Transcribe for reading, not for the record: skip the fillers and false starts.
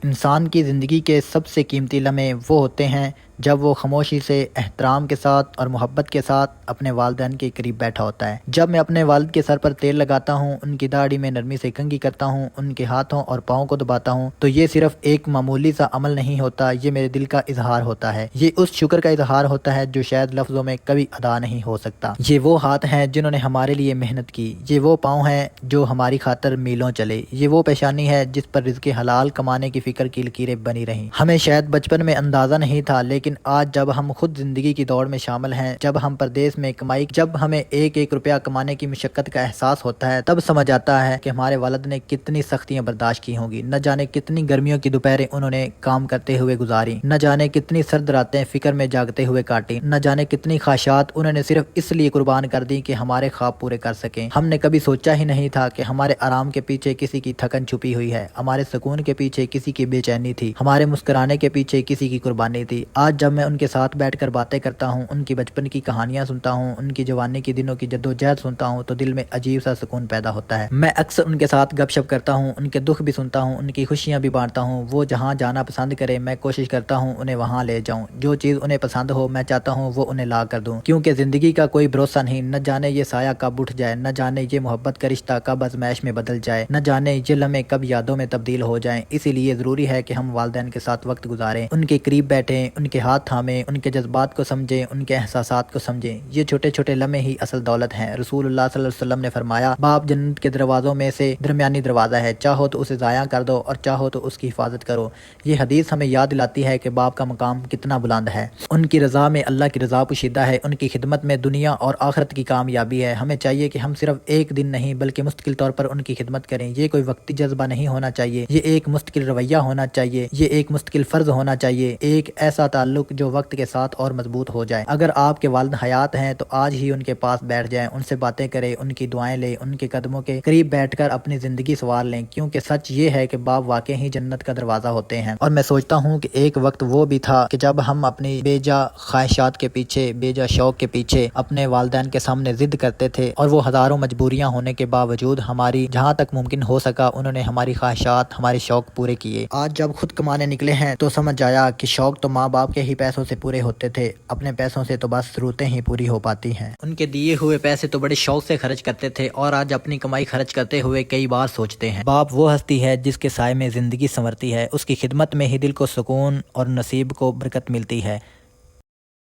انسان کی زندگی کے سب سے قیمتی لمحے وہ ہوتے ہیں جب وہ خاموشی سے احترام کے ساتھ اور محبت کے ساتھ اپنے والدین کے قریب بیٹھا ہوتا ہے۔ جب میں اپنے والد کے سر پر تیل لگاتا ہوں، ان کی داڑھی میں نرمی سے کنگھی کرتا ہوں، ان کے ہاتھوں اور پاؤں کو دباتا ہوں، تو یہ صرف ایک معمولی سا عمل نہیں ہوتا، یہ میرے دل کا اظہار ہوتا ہے۔ یہ اس شکر کا اظہار ہوتا ہے جو شاید لفظوں میں کبھی ادا نہیں ہو سکتا۔ یہ وہ ہاتھ ہیں جنہوں نے ہمارے لیے محنت کی، یہ وہ پاؤں ہیں جو ہماری خاطر میلوں چلے، یہ وہ پیشانی ہے جس پر رزق حلال کمانے کی فکر کی لکیریں بنی رہیں۔ ہمیں شاید بچپن میں اندازہ نہیں تھا، لیکن آج جب ہم خود زندگی کی دوڑ میں شامل ہیں، جب ہم پردیس میں کمائی، جب ہمیں ایک ایک روپیہ کمانے کی مشقت کا احساس ہوتا ہے، تب سمجھ آتا ہے کہ ہمارے والد نے کتنی سختیاں برداشت کی ہوں گی۔ نہ جانے کتنی گرمیوں کی دوپہریں انہوں نے کام کرتے ہوئے گزاری، نہ جانے کتنی سرد راتیں فکر میں جاگتے ہوئے کاٹی، نہ جانے کتنی خواہشات انہوں نے صرف اس لیے قربان کر دی کہ ہمارے خواب پورے کر سکیں۔ ہم نے کبھی سوچا ہی نہیں تھا کہ ہمارے آرام کے پیچھے کسی کی تھکن چھپی ہوئی ہے، ہمارے سکون کے پیچھے کسی کی بے چینی تھی، ہمارے مسکرانے کے پیچھے کسی کی قربانی تھی۔ آج جب میں ان کے ساتھ بیٹھ کر باتیں کرتا ہوں، ان کی بچپن کی کہانیاں سنتا ہوں، ان کی جوانی کے دنوں کی جدوجہد سنتا ہوں، تو دل میں عجیب سا سکون پیدا ہوتا ہے۔ میں اکثر ان کے ساتھ گپ شپ کرتا ہوں، ان کے دکھ بھی سنتا ہوں، ان کی خوشیاں بھی بانٹتا ہوں۔ وہ جہاں جانا پسند کرے میں کوشش کرتا ہوں انہیں وہاں لے جاؤں، جو چیز انہیں پسند ہو میں چاہتا ہوں وہ انہیں لا کر دوں، کیونکہ زندگی کا کوئی بھروسہ نہیں، نہ جانے یہ سایہ کب اٹھ جائے، نہ جانے یہ محبت کا رشتہ کب ازمائش میں بدل جائے، نہ جانے یہ لمحے کب یادوں میں تبدیل ہو جائیں۔ اسی لیے ضروری ہے کہ ہم والدین کے ساتھ وقت گزاریں، ان کے قریب بیٹھیں، ان کے ہاتھ تھامیں، ان کے جذبات کو سمجھیں، ان کے احساسات کو سمجھیں۔ یہ چھوٹے چھوٹے لمحے ہی اصل دولت ہیں۔ رسول اللہ صلی اللہ علیہ وسلم نے فرمایا، باپ جنت کے دروازوں میں سے درمیانی دروازہ ہے، چاہو تو اسے ضائع کر دو اور چاہو تو اس کی حفاظت کرو۔ یہ حدیث ہمیں یاد دلاتی ہے کہ باپ کا مقام کتنا بلند ہے۔ ان کی رضا میں اللہ کی رضا پوشیدہ ہے، ان کی خدمت میں دنیا اور آخرت کی کامیابی ہے۔ ہمیں چاہیے کہ ہم صرف ایک دن نہیں بلکہ مستقل طور پر ان کی خدمت کریں۔ یہ کوئی وقتی جذبہ نہیں ہونا چاہیے، یہ ایک مستقل رویہ ہونا چاہیے، یہ ایک مستقل فرض ہونا چاہیے، ایک ایسا تعلق جو وقت کے ساتھ اور مضبوط ہو جائے۔ اگر آپ کے والد حیات ہیں تو آج ہی ان کے پاس بیٹھ جائیں، ان سے باتیں کریں، ان کی دعائیں لیں، ان کے قدموں کے قریب بیٹھ کر اپنی زندگی سنوار لیں، کیونکہ سچ یہ ہے کہ باپ واقعی ہی جنت کا دروازہ ہوتے ہیں۔ اور میں سوچتا ہوں کہ ایک وقت وہ بھی تھا کہ جب ہم اپنی بے جا خواہشات کے پیچھے، بے جا شوق کے پیچھے اپنے والدین کے سامنے ضد کرتے تھے، اور وہ ہزاروں مجبوریاں ہونے کے باوجود ہماری جہاں تک ممکن ہو سکا انہوں نے ہماری خواہشات، ہمارے شوق پورے کیے۔ آج جب خود کمانے نکلے ہیں تو سمجھ آیا کہ شوق تو ماں باپ کے ہی پیسوں سے پورے ہوتے تھے، اپنے پیسوں سے تو بس ضرورتیں ہی پوری ہو پاتی ہیں۔ ان کے دیے ہوئے پیسے تو بڑے شوق سے خرچ کرتے تھے، اور آج اپنی کمائی خرچ کرتے ہوئے کئی بار سوچتے ہیں۔ باپ وہ ہستی ہے جس کے سائے میں زندگی سنورتی ہے، اس کی خدمت میں ہی دل کو سکون اور نصیب کو برکت ملتی ہے۔